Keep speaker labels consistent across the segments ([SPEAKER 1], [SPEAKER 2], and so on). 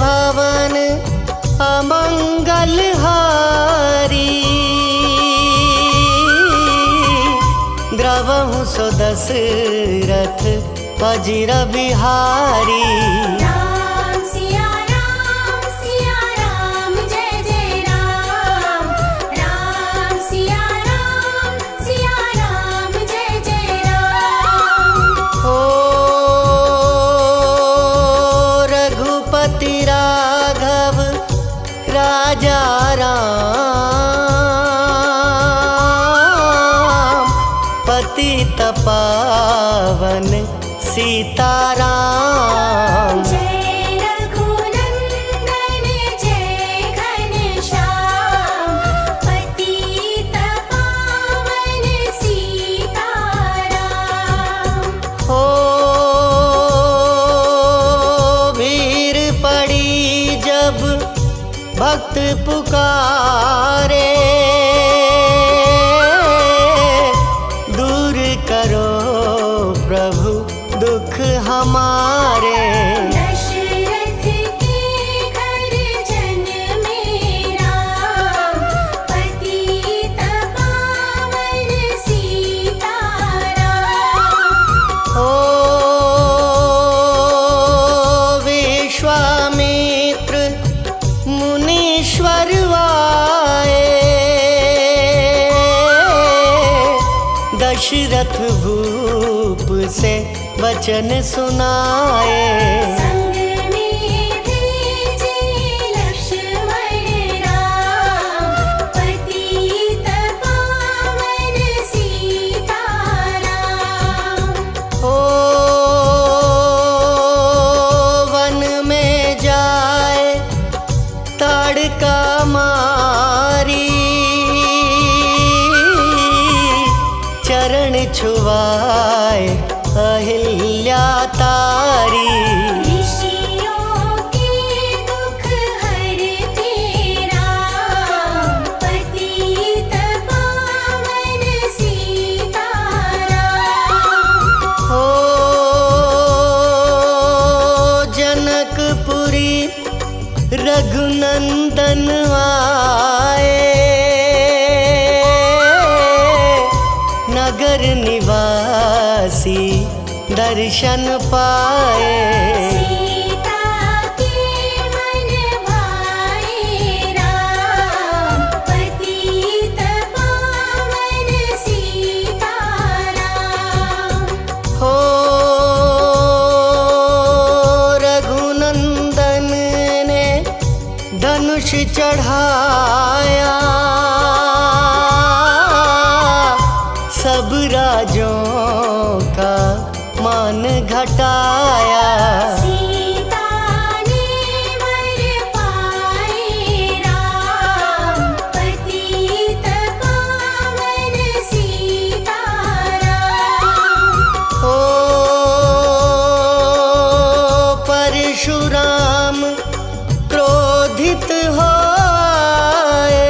[SPEAKER 1] भवन अमंगल हारी। द्रवहु सो दशरथ अजिर बिहारी।
[SPEAKER 2] राम सिया राम जय जय राम। राम सिया राम जय जय राम।
[SPEAKER 1] ओ रघुपति राघव राजा राम। पतित पावन सीताराम।
[SPEAKER 2] जय रघुनंदन जय घनश्याम। पतित पावन सीताराम।
[SPEAKER 1] हो भीड़ पड़ी जब भक्त पुकारे। दूर करो प्रभु दुख हमारे।
[SPEAKER 2] दशरथ के घर जन मेरा। पतित पावन सीताराम।
[SPEAKER 1] ओ विश्वामित्र मुनीश्वर आए। दशरथ भूप से वचन सुनाए।
[SPEAKER 2] संग में भेजे लक्ष्मण राम। पतित पावन सीताराम।
[SPEAKER 1] ओ वन में जाए ताड़का मारी। चरण छुआए अहिल्या तारी।
[SPEAKER 2] ऋषियों के दुख हरते राम। पतित पावन सीताराम।
[SPEAKER 1] हो जनकपुरी रघुनंदन आए। नगर निवासी दर्शन पाए।
[SPEAKER 2] सीता के मन भाए राम। पतित पावन सीताराम।
[SPEAKER 1] हो रघुनंदन ने धनुष चढ़ाया। सब राजों का मान घटाया।
[SPEAKER 2] सीता ने वर पाए राम। पतित पावन सीताराम।
[SPEAKER 1] ओ परशुराम क्रोधित होए।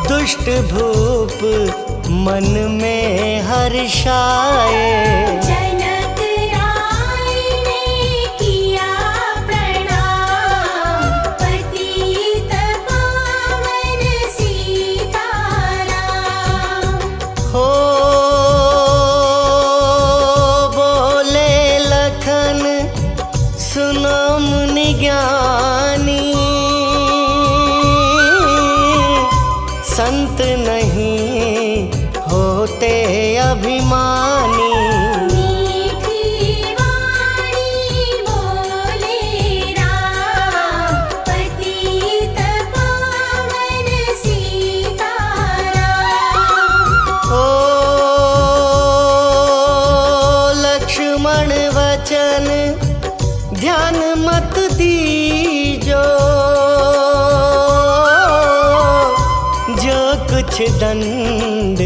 [SPEAKER 1] दुष्ट भूप मन में हर्षाए।
[SPEAKER 2] जनक राय ने किया प्रणाम। पतित पावन सीताराम।
[SPEAKER 1] हो बोले लखन सुनो मुनि ज्ञानी। संत नहीं होते अभिमानी।
[SPEAKER 2] मीठी वाणी बोले राम। पतित पावन सीताराम।
[SPEAKER 1] ओ लक्ष्मण वचन ध्यान मत दीजो। जो कुछ दंड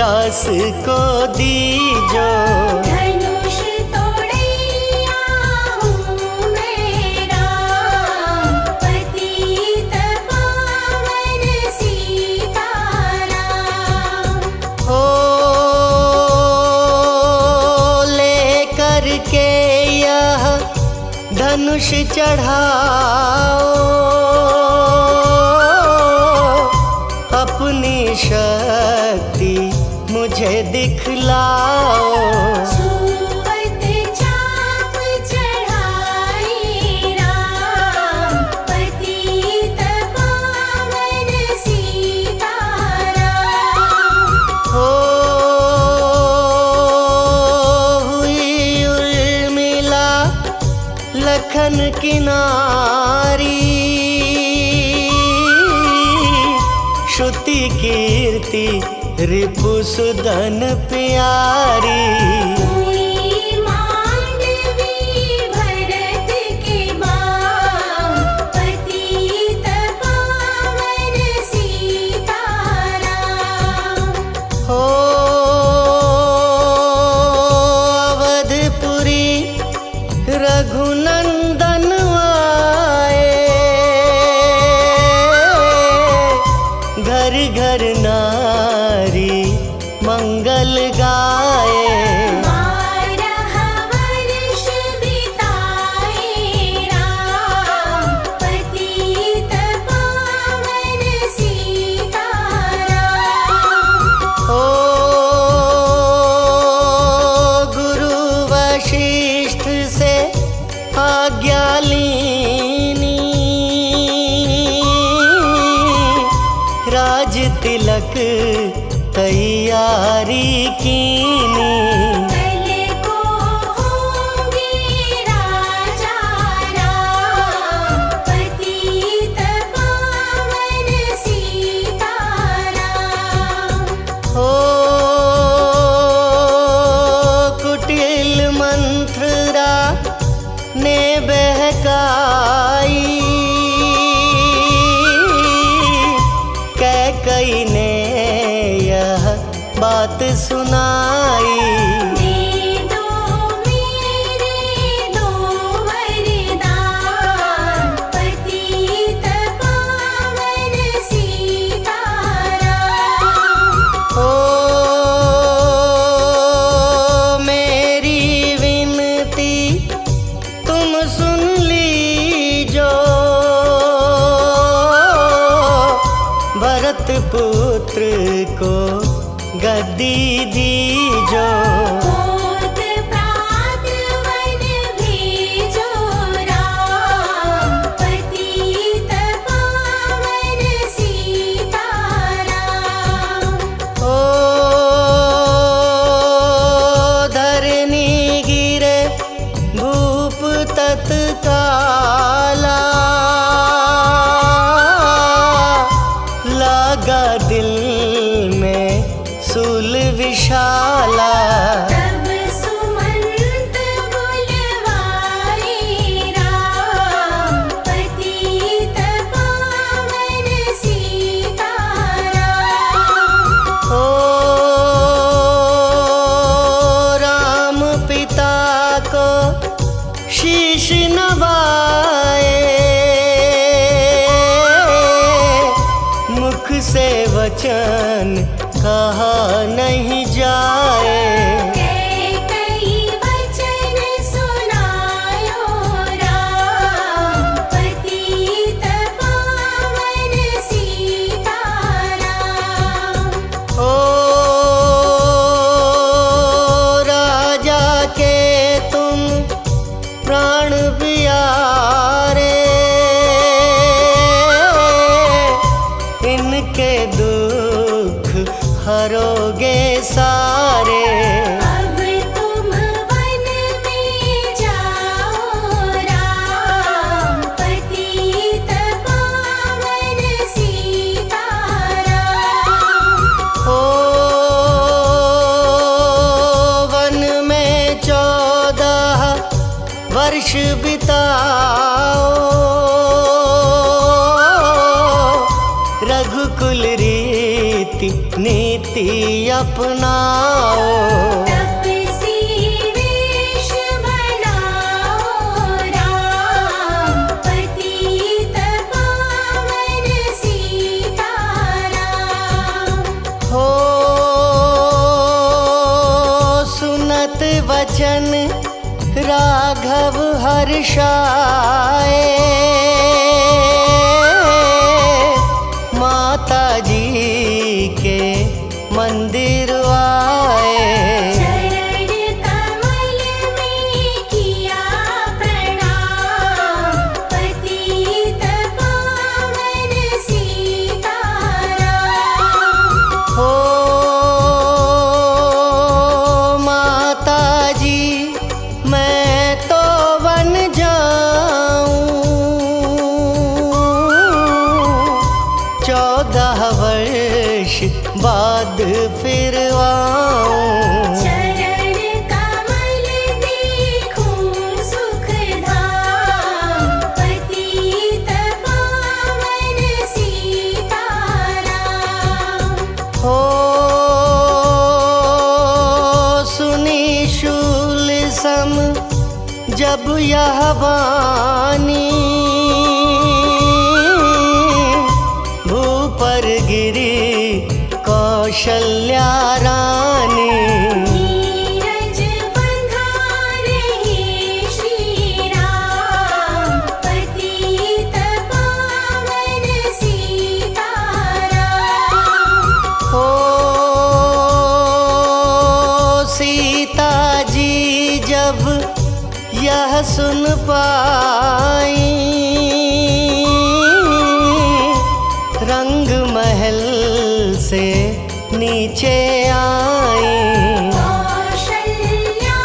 [SPEAKER 1] दास को दीजो।
[SPEAKER 2] धनुष तोड़ैया हूँ मैं राम। पतित पावन सीताराम।
[SPEAKER 1] हो लेकर के यह धनुष चढ़ाओ, अपनी शक्ति मुझे दिखलाओ।
[SPEAKER 2] छुअत चाप चढ़ाए राम, पतित पावन सीताराम।
[SPEAKER 1] हो हुई उर्मिला लखन की नारी, श्रुति कीर्ति रिपुसुदन प्यारी।
[SPEAKER 2] हुई मांडवी भरत के बाम, पतित पावन सीताराम।
[SPEAKER 1] हो अवधपुरी रघुनंदन आए, घर घर नारी मंगल गाए।
[SPEAKER 2] 12 वर्ष बिताए राम, पतित पावन सीताराम।
[SPEAKER 1] हो गुरु वशिष्ठ से आज्ञा लीनी, राज तिलक तैयारी कीनी।
[SPEAKER 2] कल को होंगे राजा राम, पतित पावन सीताराम।
[SPEAKER 1] हो कुटिल मंत्रा ने बहकाई, कैकई ने यह बात सुनाई।
[SPEAKER 2] दे दो मेरे 2 वरदान, पतित पावन सीताराम।
[SPEAKER 1] हो मेरी विनती तुम सुन लीजो, भरत पुत्र को गद्दी दीजो।
[SPEAKER 2] होत प्रात वन भेजो राम, पतित पावन सीताराम।
[SPEAKER 1] हो धरनी गिरे भूप तत्काला, लागा दिल में सूल विशाला।
[SPEAKER 2] तब सुमंत बुलवाए राम, पतित पावन सीताराम।
[SPEAKER 1] हो राम पिता को शीश नवाए, मुख से वचन कहा नहीं जाए।
[SPEAKER 2] कई वचन सुनायो राम, पतित पावन सीताराम।
[SPEAKER 1] हो राजा के तुम प्राण प्यारे, इनके दुख हरोगे सारे।
[SPEAKER 2] अब तुम वन में जाओ राम, पतित पावन सीताराम।
[SPEAKER 1] हो वन में 14 वर्ष बिताओ, रघुकुल रीति नीति अपनाओ।
[SPEAKER 2] तपसी वेश बनाओ राम, पतित पावन सीताराम।
[SPEAKER 1] हो सुनत वचन राघव हर्षाए माता जी के मंदिर आए।
[SPEAKER 2] चरण कमल में किया प्रणाम, पतित पावन सीताराम।
[SPEAKER 1] हो माता जी मैं तो वन जाऊं, 14 वर्ष बाद फिर आऊं।
[SPEAKER 2] चरण कमल देखूं सुखधाम, पतित पावन सीताराम।
[SPEAKER 1] हो सुनी शूल सम जब यह वाणी, भूपर गिरी कौशल्या रानी।
[SPEAKER 2] नीरज बंधा रहे श्री राम, पतित पावन सीताराम।
[SPEAKER 1] हो सीता जी जब यह सुन पाई, रंग महल से नीचे आई।
[SPEAKER 2] कौशल्या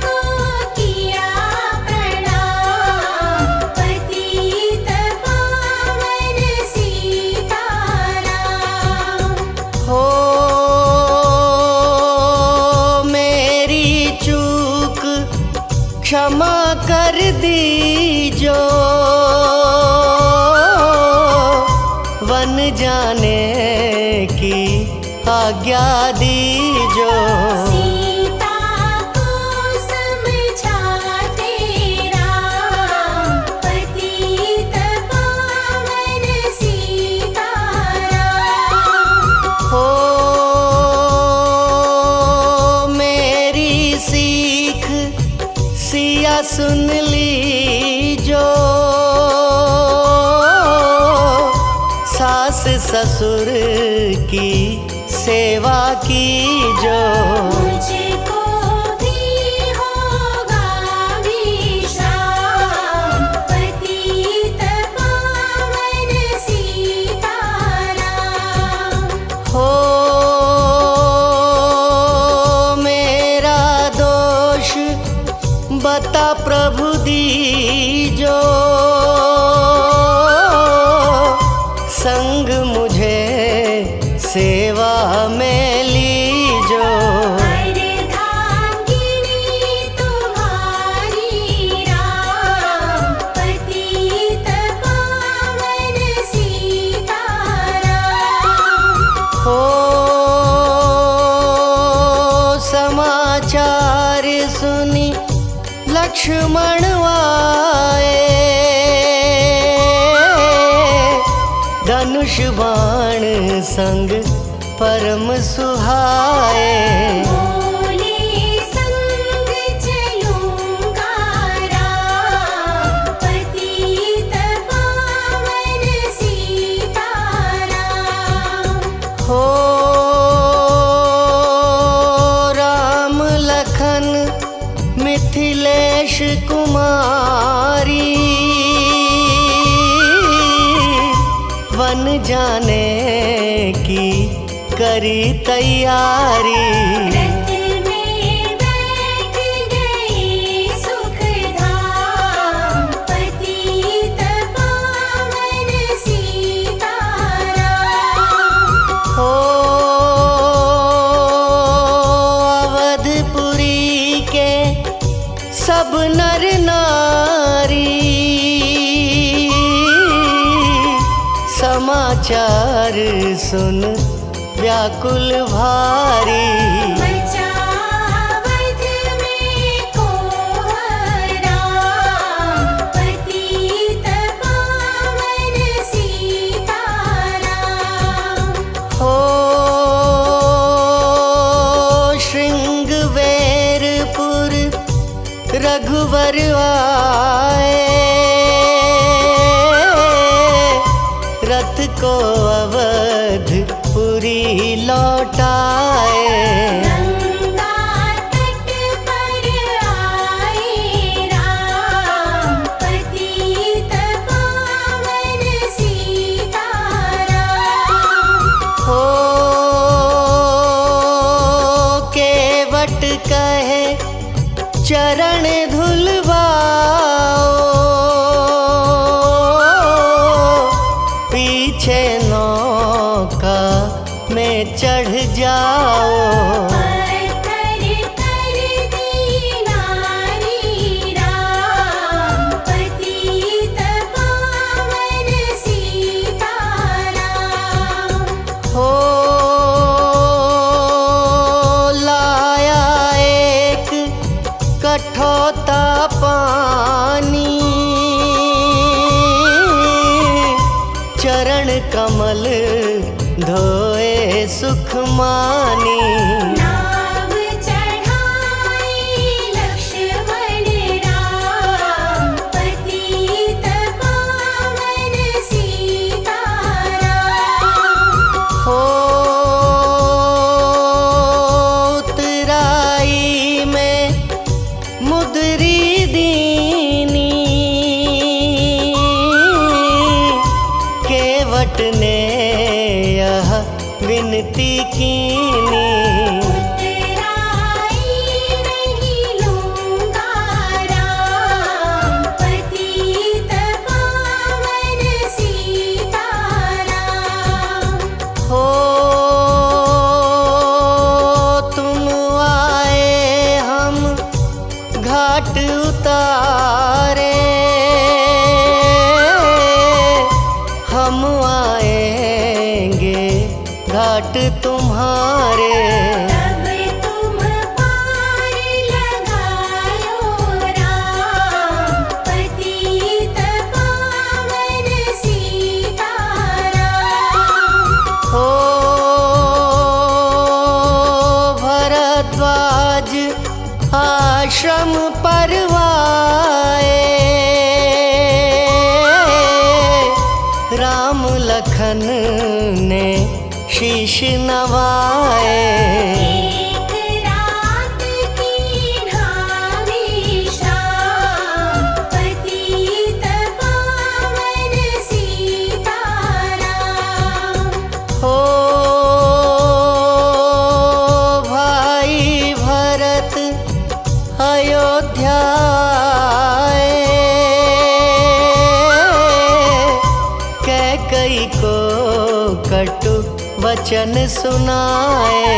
[SPEAKER 2] को किया प्रणाम, पतित पावन सीताराम।
[SPEAKER 1] हो मेरी चूक क्षमा कर दीजो, वन जाने की आज्ञा दीजो।
[SPEAKER 2] सीता को समझाते राम, पतित पावन सीताराम।
[SPEAKER 1] हो मेरी सीख सिया सुन लीजो, सास ससुर की सेवा कीजो।
[SPEAKER 2] मुझको भी होगा विश्राम, पतित पावन सीताराम।
[SPEAKER 1] हो मेरा दोष बता प्रभु दीजो, संग मुझे सेवा में लीजो।
[SPEAKER 2] अर्धांगिनी तुम्हारी राम, पतित पावन सीताराम।
[SPEAKER 1] हो समाचार सुनी लक्ष्मण आए, धनुष बाण संग परम सुहाए।
[SPEAKER 2] बोले संग चलूंगा राम, पतित पावन सीताराम।
[SPEAKER 1] हो राम लखन मिथिलेश कुमारी, वन जाने की करी तैयारी।
[SPEAKER 2] रथ में बैठ गए सुखधाम, पतित पावन सीताराम।
[SPEAKER 1] हो अवधपुरी के सब नर नारी, समाचार सुन व्याकुल भारी।
[SPEAKER 2] मचावत में कोहराम, पतित पावन सीताराम।
[SPEAKER 1] हो रघुवर को अवधपुरी लौटाए।
[SPEAKER 2] गंगा तट पर आए राम, पतित पावन सीताराम।
[SPEAKER 1] हो केवट कहे चरण धुलवाओ, पीछे नौका में चढ़ जाओ।
[SPEAKER 2] पत्थर कर दीनारी राम, पतित पावन सीताराम।
[SPEAKER 1] हो लाया एक कठौता पानी, चरण कमल धोए सुख मानी।
[SPEAKER 2] नाव चढ़ाए लक्ष्मण राम, पतित पावन सीताराम।
[SPEAKER 1] हो उतराई में मुदरी दीनी, केवट ने यह विनती कीनी।
[SPEAKER 2] उतराई नहीं लूंगा राम, पतित पावन सीताराम।
[SPEAKER 1] हो तुम आए हम घाट उतारे, हम आएंगे घाट तुम्हारे।
[SPEAKER 2] तब तुम पार लगायो राम, पतित पावन सीताराम।
[SPEAKER 1] हो भरद्वाज आश्रम परवाए, राम लखन ने शीश नवाए।
[SPEAKER 2] एक रात की ढावी शाम, पतित पावन सीताराम।
[SPEAKER 1] हो भाई भरत अयोध्या आए, कैकई को कटु वचन सुनाए।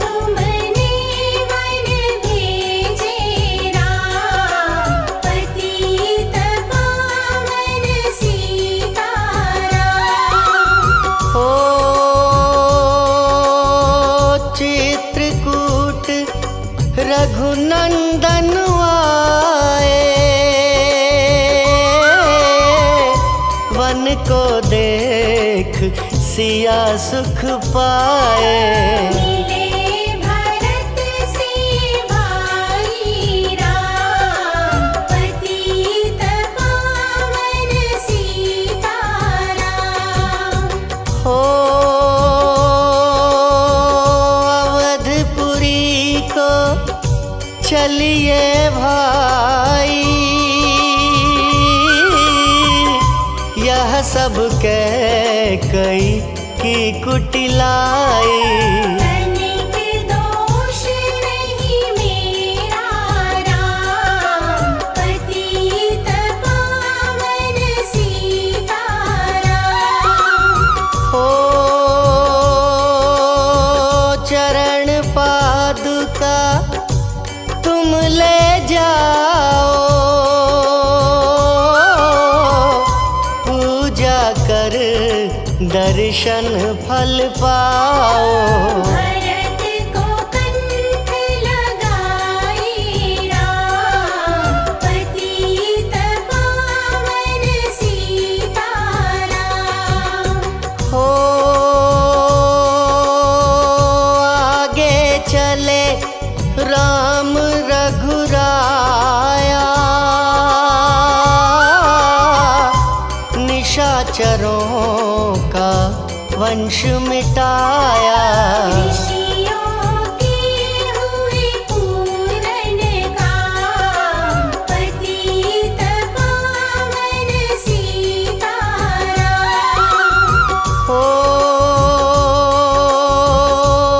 [SPEAKER 2] तुमने वन भेजे राम, पतित पावन सीताराम।
[SPEAKER 1] हो चित्रकूट रघुनंदन आए, वन को देख सिया सुख पाए।
[SPEAKER 2] मिले भरत से भाई राम, पतित पावन सीताराम।
[SPEAKER 1] हो अवधपुरी को चलिए भाई, यह सब कैकई की कुटिलाई।
[SPEAKER 2] तनिक दोष नहीं मेरा राम, पतित पावन सीताराम।
[SPEAKER 1] हो चरण पादुका तुम ले जाओ, पूजा कर दर्शन फल पाओ।
[SPEAKER 2] भरत को कंठ लगाए राम, पतित पावन सीताराम।
[SPEAKER 1] हो आगे चले राम रघुराया, निशाचरों वंश मिटाया।
[SPEAKER 2] ऋषियों के हुए पूर्ण काम, पतित पावन सीताराम।
[SPEAKER 1] ओ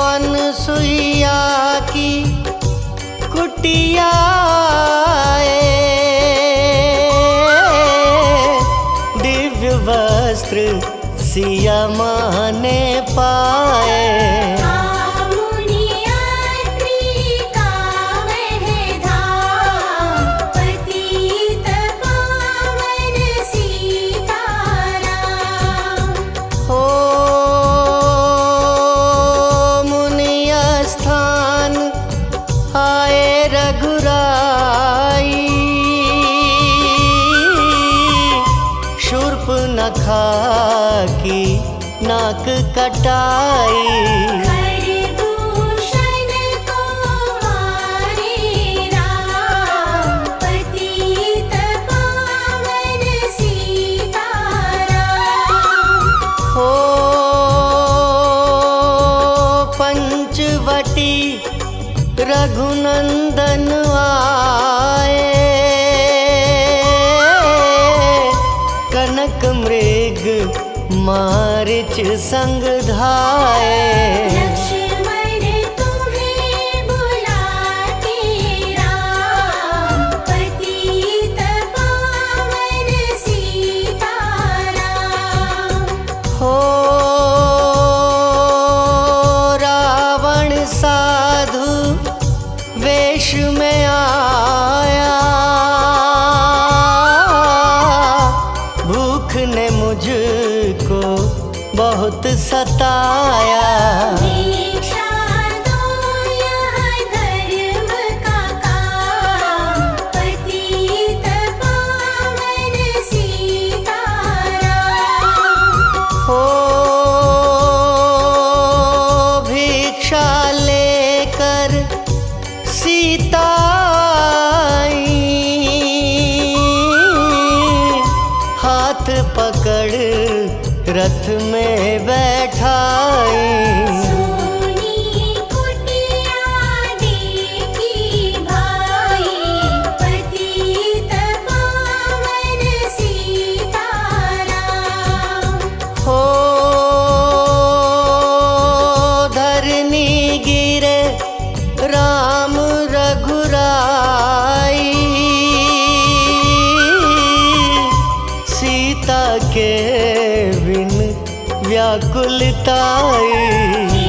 [SPEAKER 1] अनसुईया की कुटिया दिव्य वस्त्र सिया माँ ने पाए।
[SPEAKER 2] मुनियात्री का वह धाम, पतित पावन सीताराम।
[SPEAKER 1] हो मुनिय स्थान आए रघुराई, शूर्पनखा की नाक कटाई।
[SPEAKER 2] खरदूषण को मारे राम, पतित पावन सीताराम।
[SPEAKER 1] हो पंचवटी रघुनंदन आए, कनक मृग मारिच संग धाए।
[SPEAKER 2] लक्ष्मण तुम्हें बुलाते राम, पतित पावन सीताराम।
[SPEAKER 1] हो रावण साधु वेश में आया, भूख ने मुझको बहुत सताया।
[SPEAKER 2] दीक्षा दो यह धर्म का काम, पतित पावन सीताराम।
[SPEAKER 1] हो भिक्षा लेकर सीता आई, हाथ पकड़ रथ में बैठाई।
[SPEAKER 2] सोनी कुटिया देखी भाई, पतित पावन सीताराम।
[SPEAKER 1] हो धरनी गिरे राम रघुराई, सीता के बिन व्याकुलताई।
[SPEAKER 2] हे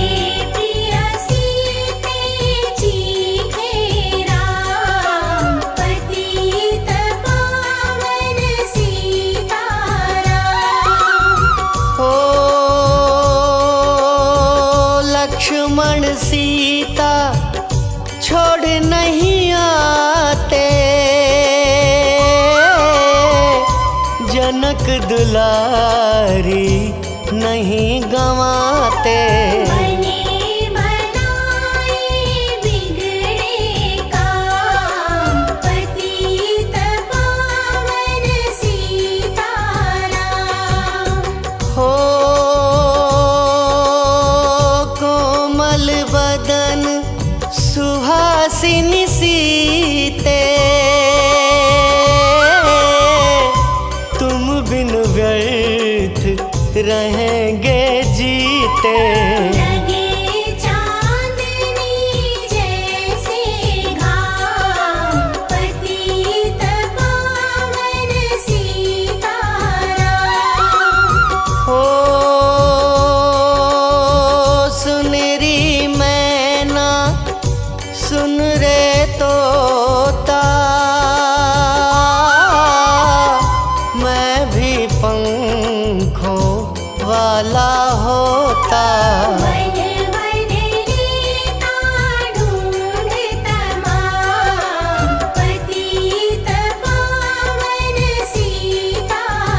[SPEAKER 2] प्रिय सीते चीखे राम, पतित पावन सीताराम।
[SPEAKER 1] हो लक्ष्मण सीता छोड़ नहीं आते, जनक दुलारी नहीं गंवाते।
[SPEAKER 2] बने बनाए बिगड़े काम, पतित पावन सीताराम।
[SPEAKER 1] हो कोमल बदन सुहासिनी सीते, तुम बिन व्यर्थ रहेंगे जीते।
[SPEAKER 2] लगे चांदनी जैसे घाम, पतित पावन सीताराम।
[SPEAKER 1] हो सुनरी मैना सुन रे तोता, मैं भी पंखों वाला होता।
[SPEAKER 2] मन मन लेता ढूंढ तमाम, पतित पावन सीताराम।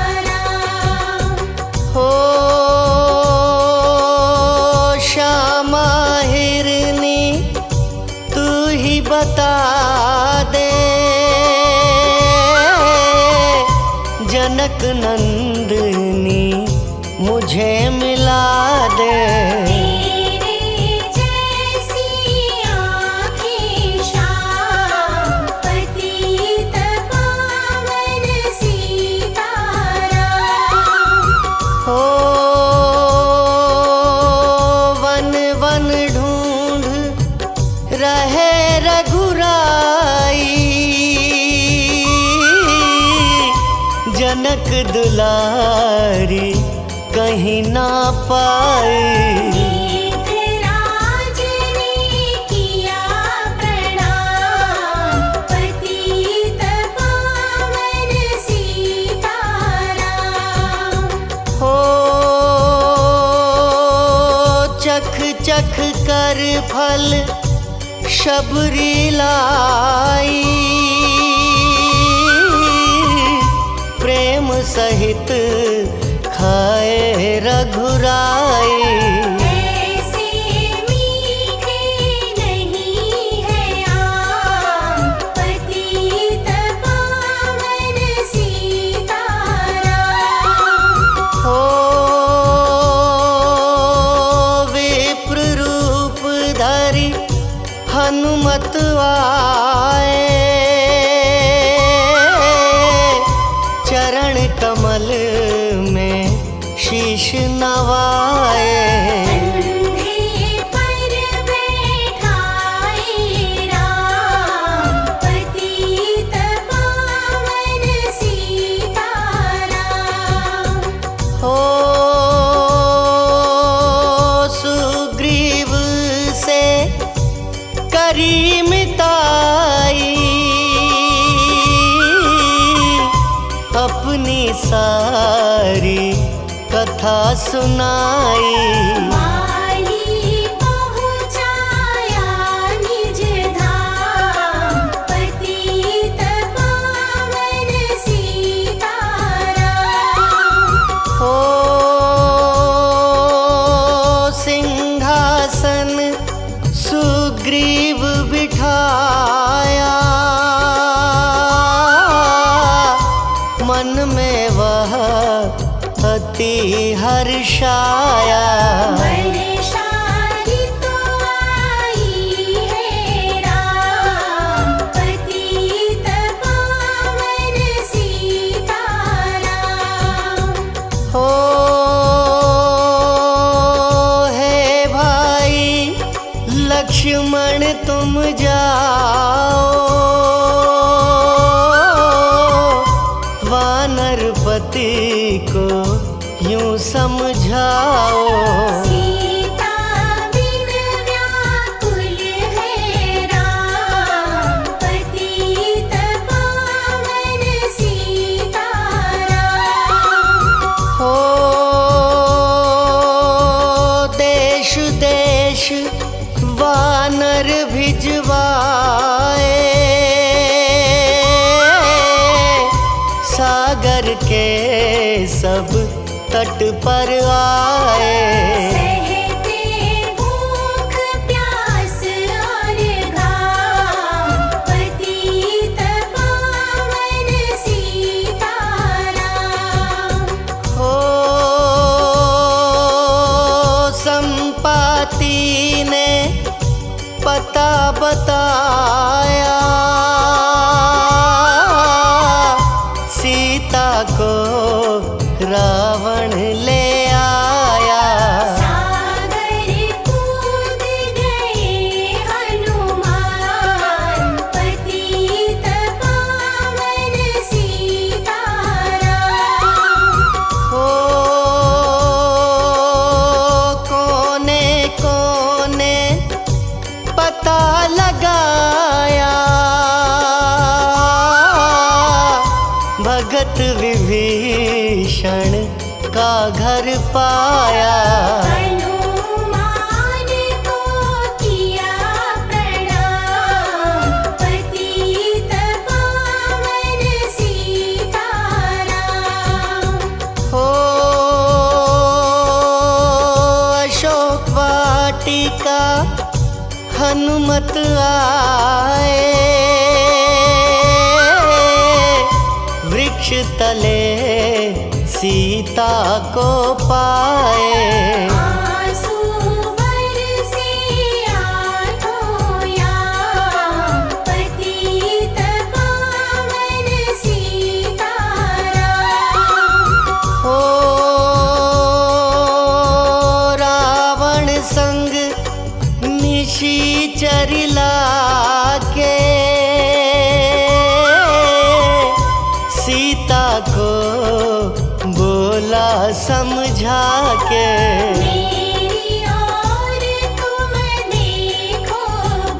[SPEAKER 1] हो श्यामा हिरनी तू ही बता दे, जनक नंदिनी मुझे मिला जनक दुलारी कहीं ना पाई।
[SPEAKER 2] मेघराज ने किया प्रणाम, पतित पावन सीताराम।
[SPEAKER 1] हो चख चख कर फल शबरी लाई, प्रेम सहित खाए रघुराई।
[SPEAKER 2] ऐसे मीठे नहीं है आम, पतित पावन सीताराम।
[SPEAKER 1] हो विप्र रूप धरि हनुमत आए, चरण कमल में शीश नवाए।
[SPEAKER 2] कंधे पर बैठाए राम, पतित पावन सीताराम।
[SPEAKER 1] हो सुग्रीव से करी मिताई, अपनी सारी कथा सुनाई।
[SPEAKER 2] माली पहुँचाया निज धाम, पतित पावन सीताराम।
[SPEAKER 1] हो सिंहासन सुग्रीव बिठाया, मन में वह अति हर्षाया।
[SPEAKER 2] वर्षारी तो आई है राम, पतित पावन सीताराम।
[SPEAKER 1] हो हे भाई लक्ष्मण तुम जाओ, वानरपति को यूं समझाओ।
[SPEAKER 2] सीता बिन व्याकुल है राम, पतित पावन सीताराम।
[SPEAKER 1] हो देश देश वानर भिजवाए, सागर के सब तट पर आए।
[SPEAKER 2] सहते भूख प्यास और घाम, पतित पावन सीताराम।
[SPEAKER 1] हो संपाति ने पता बताया, सीता को रावण ले आया।
[SPEAKER 2] सागर कूद गए हनुमान, पतित पावन सीताराम।
[SPEAKER 1] हो कोने कोने पता लगाया, भगत विभीषण का घर पाया।
[SPEAKER 2] हनुमान को किया प्रणाम, पतित पावन सीताराम।
[SPEAKER 1] हो अशोक वाटिका हनुमत आए, वृक्ष तले सीता को पाए।
[SPEAKER 2] आंसू बरसे आँखों याम, पतित पावन सीताराम।
[SPEAKER 1] हो रावण संग निशाचर लाके, सीता को बोला समझा के,
[SPEAKER 2] मेरी ओर तुम देखो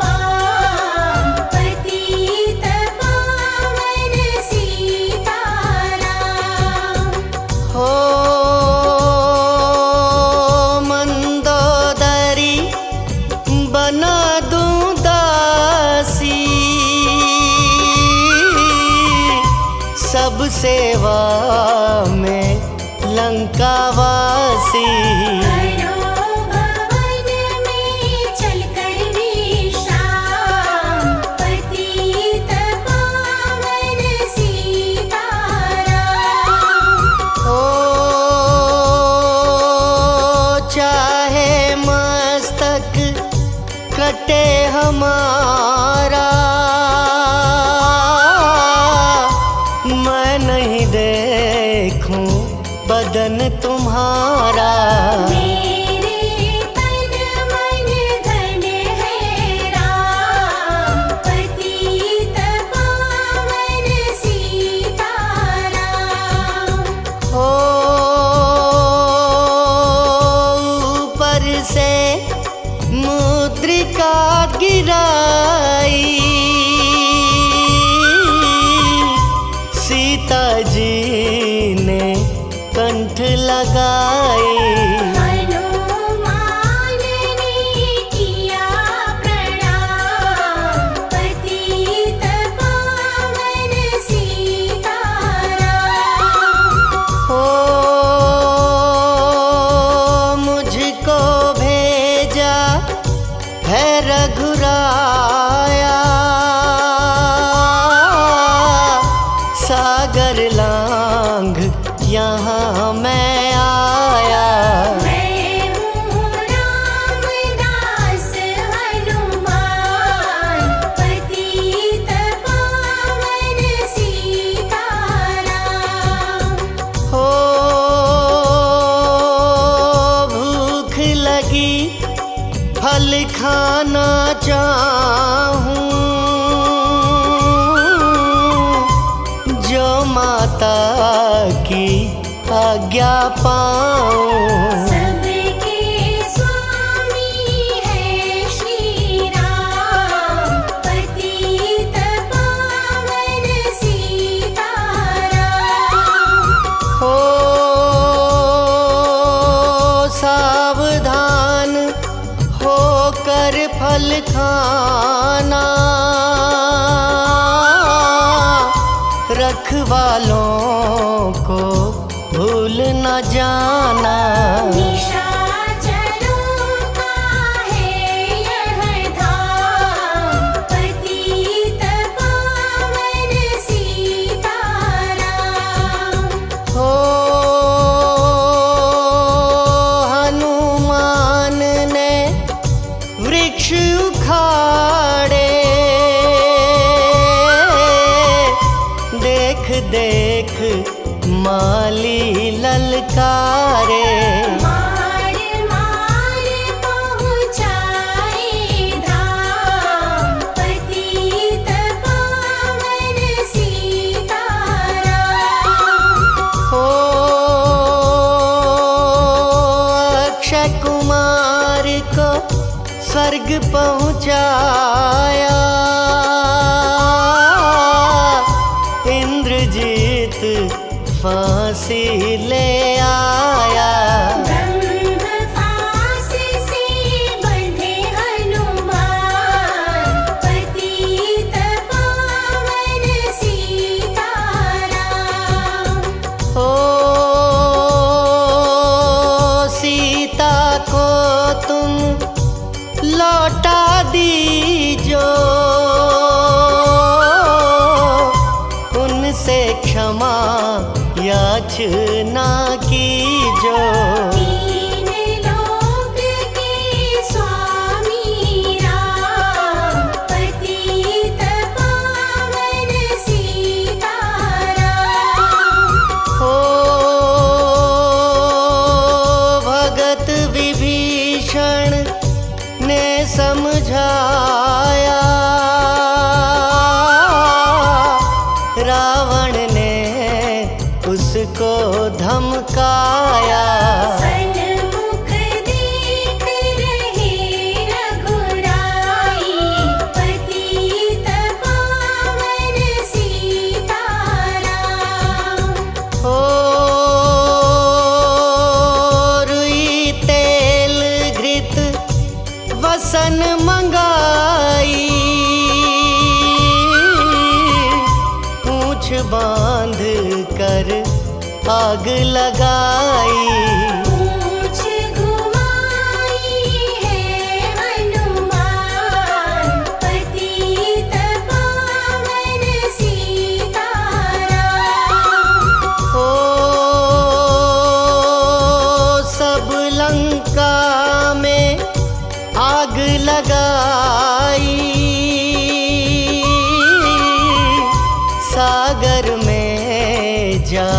[SPEAKER 2] बाम, पतित पावन सीताराम।
[SPEAKER 1] हो मंदोदरी बना दूं दासी, सब सेवा में लंकावासी।
[SPEAKER 2] करो भवन में चलकर विश्राम, पतित पावन सीताराम।
[SPEAKER 1] ओ चाहे मस्तक कटे हमारा, मैं नहीं देखूं बदन तुम्हारा।
[SPEAKER 2] मेरे तन मन धन है राम, पतित पावन सीताराम।
[SPEAKER 1] हो ऊपर से मुद्रिका गिराई, सीता जी ने कंठ लगाई।
[SPEAKER 2] हनुमान ने किया प्रणाम, पतित पावन सीताराम।
[SPEAKER 1] हो मुझको भेजा है रघुराया, सागर लांघ यहाँ मैं आया।
[SPEAKER 2] मैं हूँ रामदास हनुमान, पतित पावन सीताराम।
[SPEAKER 1] हो भूख लगी फल खाना चाहूं, जो माता की आज्ञा पाऊं।
[SPEAKER 2] सबके स्वामी है श्री राम, पतित पावन सीताराम।
[SPEAKER 1] हो सावधान होकर फल खाना, रखवालों को भूल न जाना।
[SPEAKER 2] निशाचरों का है यह धाम, पतित पावन सीताराम।
[SPEAKER 1] हो हनुमान ने वृक्ष उखाड़े, देख देख माली ललकारे।
[SPEAKER 2] मार मार पहुँचाए धाम, पतित पावन सीताराम।
[SPEAKER 1] हो अक्षय कुमार को स्वर्ग पहुँचाया, इंद्रजीत फांसी ले आया।
[SPEAKER 2] ब्रह्म फांस से बंधे हनुमान, पतित पावन सीताराम।
[SPEAKER 1] हो सीता को तुम लौटा दीजो, उनसे क्षमा याचना कीजो।
[SPEAKER 2] तीन लोक के स्वामी राम, पतित पावन सीताराम।
[SPEAKER 1] हो भगत विभीषण ने समझाया, रावण ने धमकाया।
[SPEAKER 2] सन्मुख देख रहे रघुराई, पतित पावन सीताराम।
[SPEAKER 1] ओ रुई तेल घृत वसन मंगाई, पूंछ बांध कर आग लगाई।
[SPEAKER 2] पूंछ घुमाई है हनुमान, पतित पावन सीताराम।
[SPEAKER 1] ओ सब लंका में आग लगाई, सागर में जा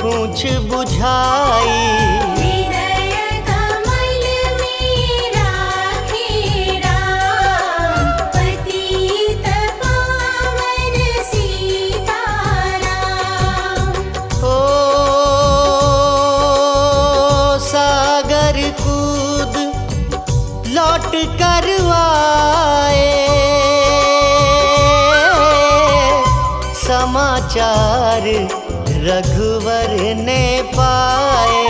[SPEAKER 1] पूंछ बुझाई।
[SPEAKER 2] हृदय कमल में राखे राम, पतित पावन सीताराम।
[SPEAKER 1] ओ सागर कूद लौट कर आए, समाचार रघुवर ने पाए।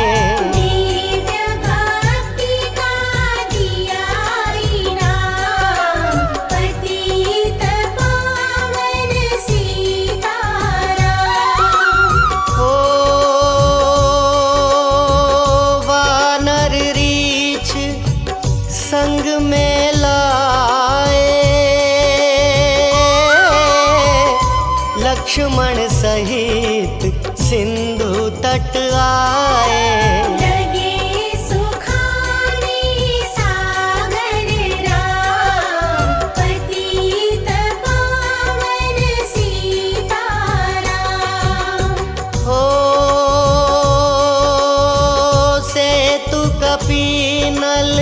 [SPEAKER 2] दिव्य भक्ति का दिया इनाम, पतित पावन सीताराम।
[SPEAKER 1] ओ वानर रीछ संग में लाए, लक्ष्मण सहित सिंधु तट आए।
[SPEAKER 2] लगे सुखाने सागर राम, पतित पावन सीताराम।
[SPEAKER 1] हो सेतु कपीनल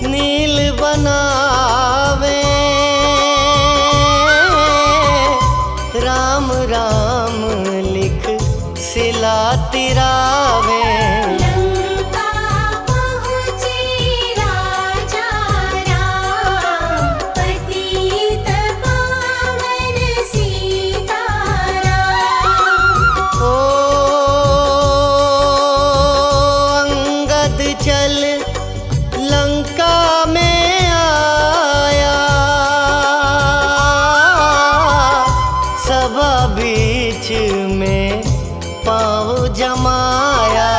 [SPEAKER 1] नील बनावे, राम राम लिख सिला तिरावे।
[SPEAKER 2] लंका पहुँचे राजा राम, पतित पावन सीताराम।
[SPEAKER 1] ओ अंगद चल लंका में आया, सभा बीच में पाँव जमाया।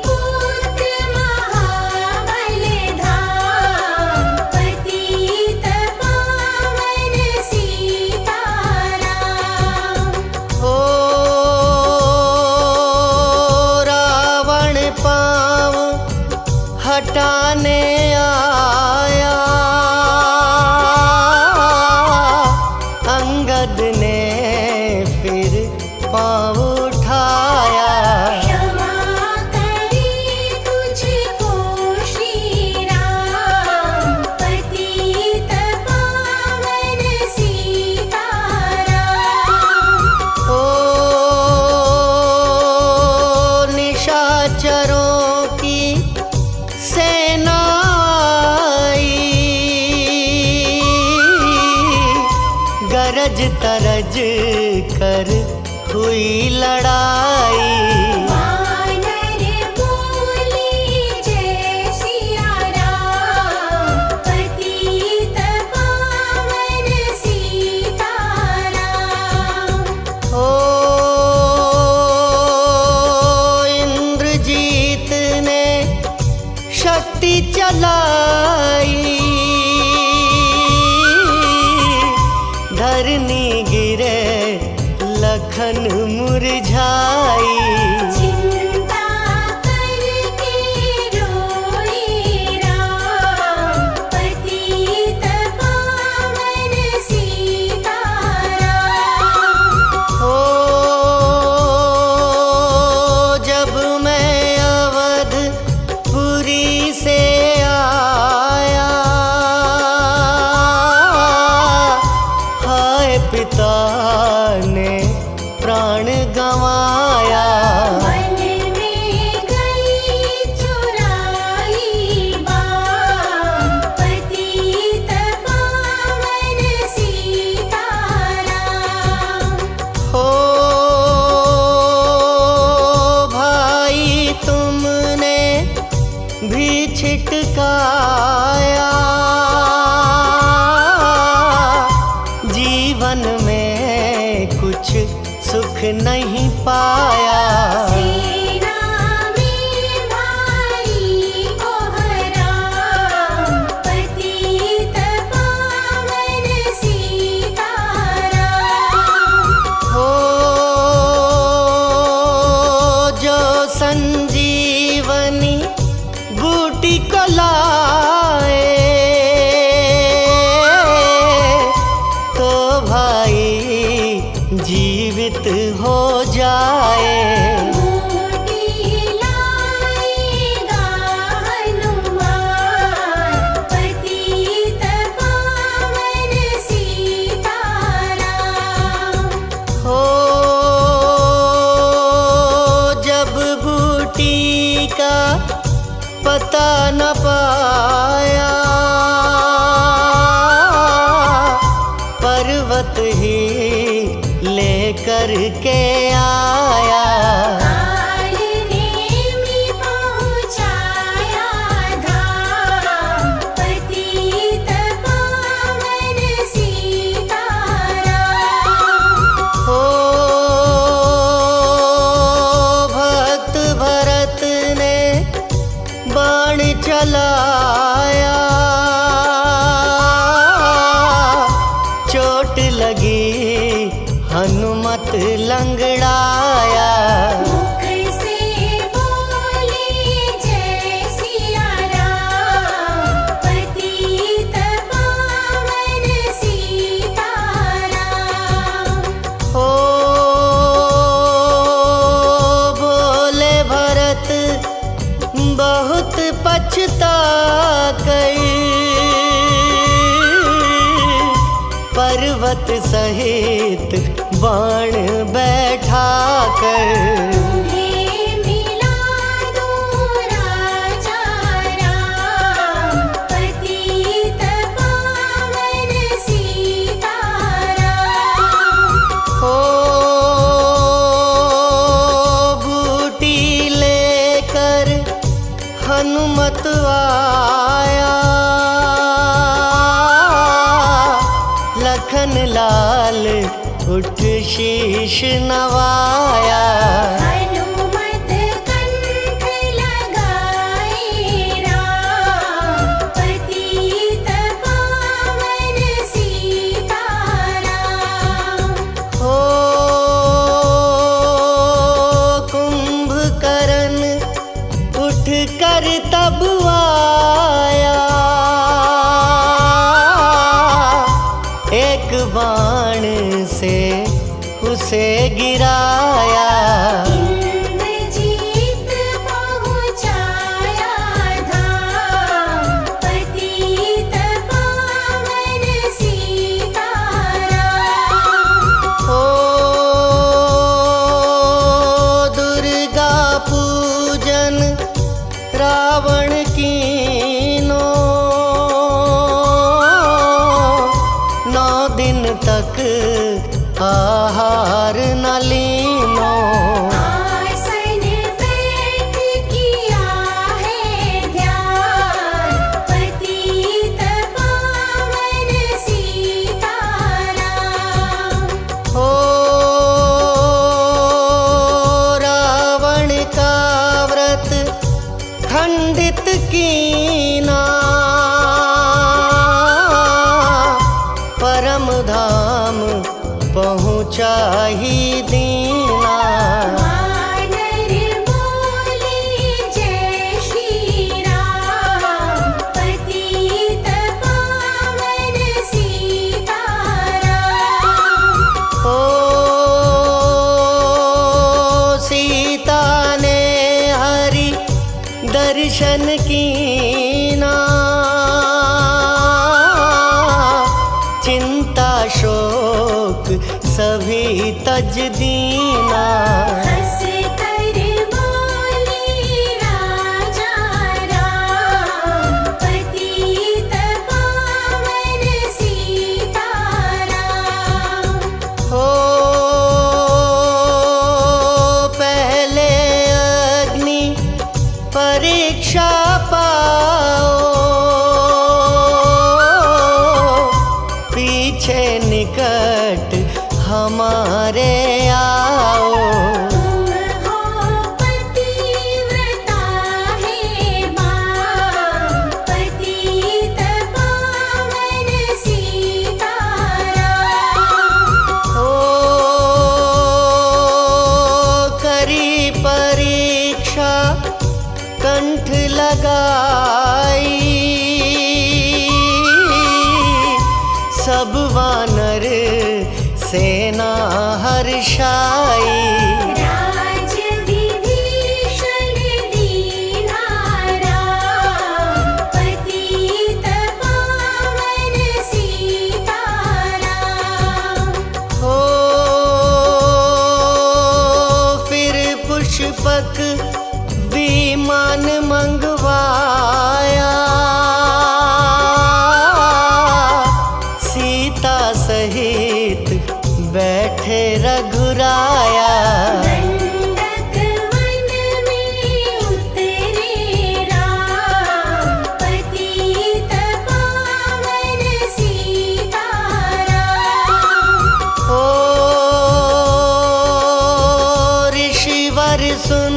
[SPEAKER 2] पुत्र महाबल धाम, पतित पावन सीताराम।
[SPEAKER 1] ओ रावण पाँव हटाने आया, अंगद ने फिर पाँव उठाया।
[SPEAKER 2] क्षमा करे तुझको श्री राम, पतित पावन सीताराम।
[SPEAKER 1] ओ निशाचरों की सेना आई, गरज तरज कर हुई लड़ाई।
[SPEAKER 2] वानर बोले जय सिया राम, पतित पावन सीताराम।
[SPEAKER 1] ओ इंद्रजीत ने शक्ति चलाई, धरनी गिरे लखन मुरझाई।
[SPEAKER 2] चिंता करके रोए राम, पतित पावन सीताराम।
[SPEAKER 1] ओ जब मैं अवधपुरी से आया, हाय पिता ने प्राण गंवाया। सुख नहीं पाया।
[SPEAKER 2] सेना में भारी कोहराम, पतित पावन सीताराम।
[SPEAKER 1] हो जो संजीवनी बूटी को लाए तो भाई जीवित हो जाए।
[SPEAKER 2] बूटी लाएगा हनुमान, पतित पावन सीताराम।
[SPEAKER 1] हो जब बूटी का पता न पाया, पर्वत ही लेकर के आया।
[SPEAKER 2] काल नेमि पहुँचाया धाम, पतित पावन सीताराम।
[SPEAKER 1] हो भक्त भरत ने बाण चलाया, चोट लगी हनुमत लंगड़ाया।
[SPEAKER 2] मुख से बोले जय सिया राम, पतित पावन सीताराम।
[SPEAKER 1] हो बोले भरत बहुत पछता कर, पर्वत सहित बाण बैठा कर।
[SPEAKER 2] तुम्हें मिला दूं राजा राम, पतित पावन सीताराम।
[SPEAKER 1] हो बूटी लेकर हनुमत आया, लखन लाल उठ शीश नवाया।
[SPEAKER 2] हनुमत कंठ लगाए राम, पतित पावन सीताराम।
[SPEAKER 1] हो कुंभकर्ण उठ कर तब आया, एक बाण से उसे गिराया।
[SPEAKER 2] इंद्रजीत पहुँचाया धाम, पतित पावन सीताराम।
[SPEAKER 1] हो दुर्गा पूजन रावण कीनो, 9 दिन तक आहार न लीनो।
[SPEAKER 2] आसन बैठ किया है ध्यान, पतित पावन सीताराम।
[SPEAKER 1] हो रावण का व्रत खंडित कीना, परम धाम पहुँचा ही दीना।
[SPEAKER 2] वानर बोले जय श्री राम, पतित पावन सीताराम।
[SPEAKER 1] हो सीता ने हरि दर्शन कीना, चिंता शोक सभी तज दीना।
[SPEAKER 2] हंस कर बोले राजा राम, पतित पावन सीताराम।
[SPEAKER 1] हो पहले अग्नि परीक्षा पा हर्षाई।
[SPEAKER 2] राज विभीषण दीना राम, पतित पावन सीताराम।
[SPEAKER 1] हो फिर पुष्पक विमान मंगवाया, सीता सहित बैठे रघुराया।
[SPEAKER 2] दंडक वन में उतरे राम, पतित पावन सीताराम।
[SPEAKER 1] ओ ऋषिवर सुन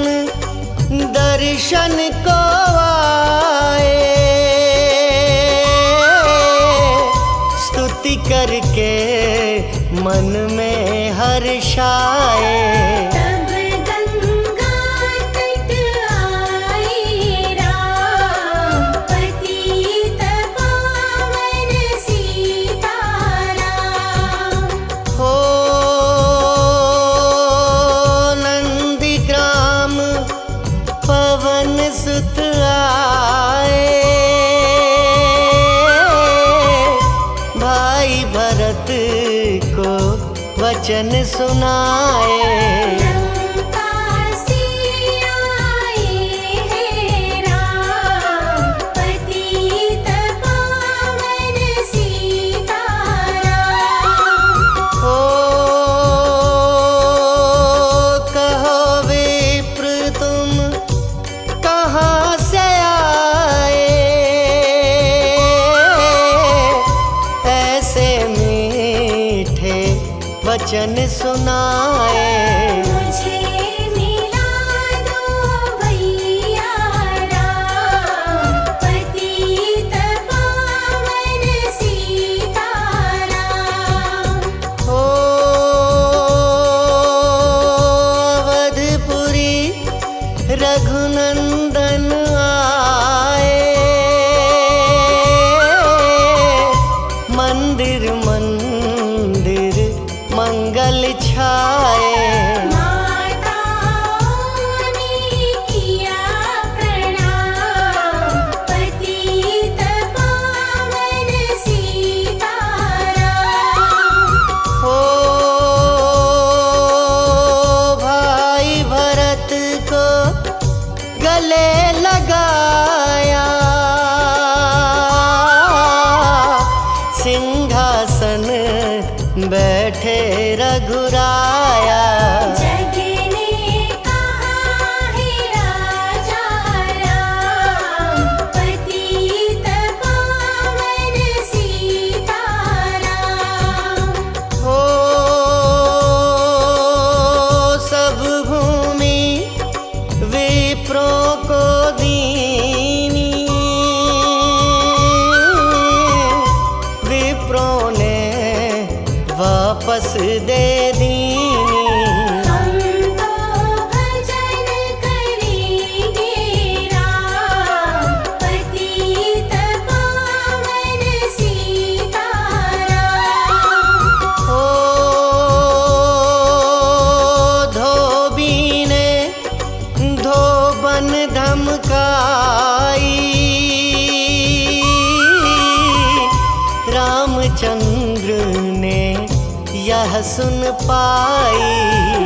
[SPEAKER 1] दर्शन को आए, स्तुति करके मन में हर्षाए।
[SPEAKER 2] तब गंगा तट आए राम, पतित पावन सीताराम।
[SPEAKER 1] हो नंदीग्राम पवन सुत आए, भाई भरत को वचन सुनाए।
[SPEAKER 2] लंका से आए हैं राम, पतित पावन सीताराम।
[SPEAKER 1] हो कहो विप्र तुम कहाँ से आए, ऐसे मीठे वचन सुनाए।
[SPEAKER 2] मुझे मिला दो भैया राम, पतित पावन सीताराम।
[SPEAKER 1] हो अवधपुरी रघुनंदन आए, मंदिर मंदिर मंगल छाए।
[SPEAKER 2] माताओं ने किया प्रणाम, पतित पावन सीताराम।
[SPEAKER 1] हो भाई भरत को गले लगाया, सिंहासन बैठे रघुराया।
[SPEAKER 2] जग ने कहा है राजा राम, पतित पावन सीताराम।
[SPEAKER 1] हो सब भूमि विप्रों को दीनी, विप्रों ने वापस दे दीनी।
[SPEAKER 2] हम तो भजन करेंगे राम, पतित पावन सीताराम।
[SPEAKER 1] हो धोबी ने धोबन धमकाई, रामचंद्र ने यह सुन पाई।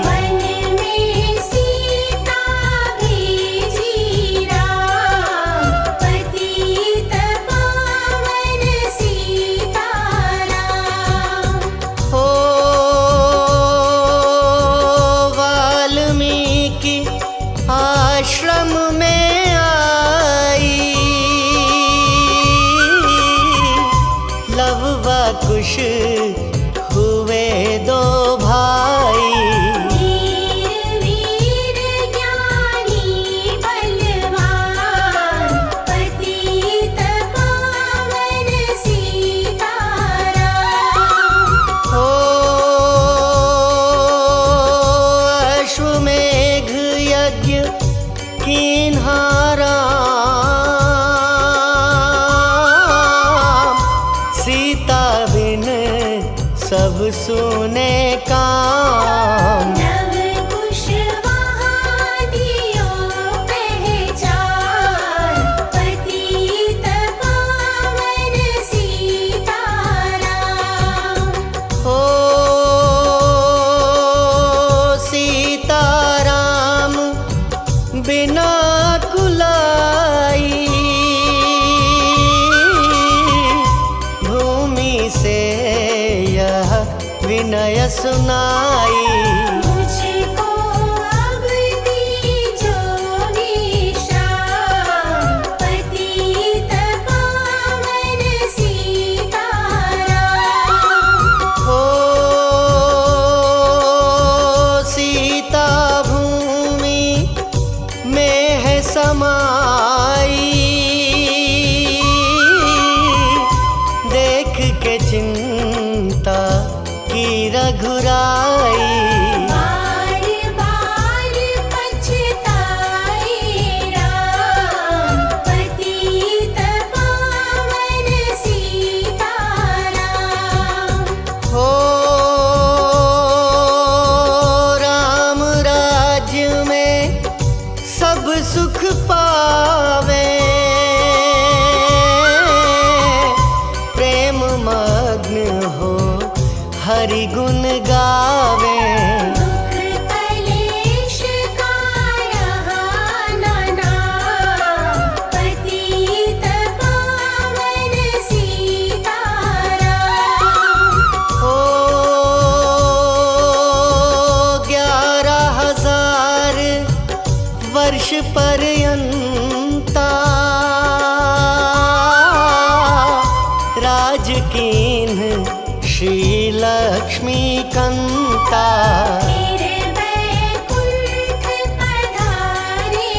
[SPEAKER 2] वन में सीता भेजी राम, पतित पावन सीताराम।
[SPEAKER 1] हो वाल्मीकि आश्रम में आई, लव व कुश हुए दो भाई।
[SPEAKER 2] वीर वीर ज्ञानी बलवान, पतित पावन सीताराम।
[SPEAKER 1] हो अश्वमेघ यज्ञ कीन्हारा, सीता बिन सब सुने काम। पावे, प्रेम मग्न हो हरि गुण गावे।
[SPEAKER 2] दुख कलेश का यहाँ न नाम, पतित पावन सीताराम।
[SPEAKER 1] ओ 11,000 वर्ष पर्यंता राज कीन्ह श्री लक्ष्मी कंता।
[SPEAKER 2] फिर बैकुंठ पधारे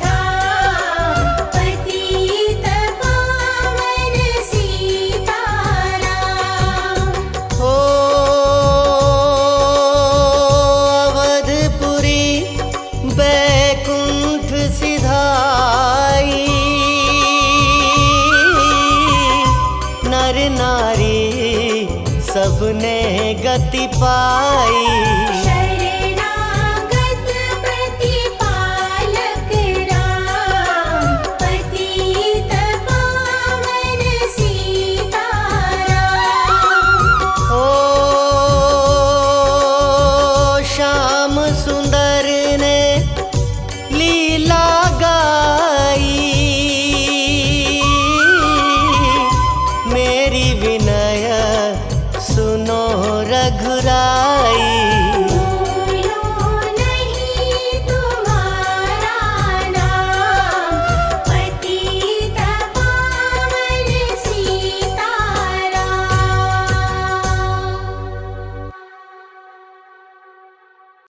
[SPEAKER 2] धाम, पतित पावन सीताराम।
[SPEAKER 1] ओ अवधपुरी बैकुंठ सिधाई, नर नारी सबने गति पाई।
[SPEAKER 2] शरणागत प्रतिपालक राम, पतित पावन सीताराम।
[SPEAKER 1] ओ श्याम सुंदर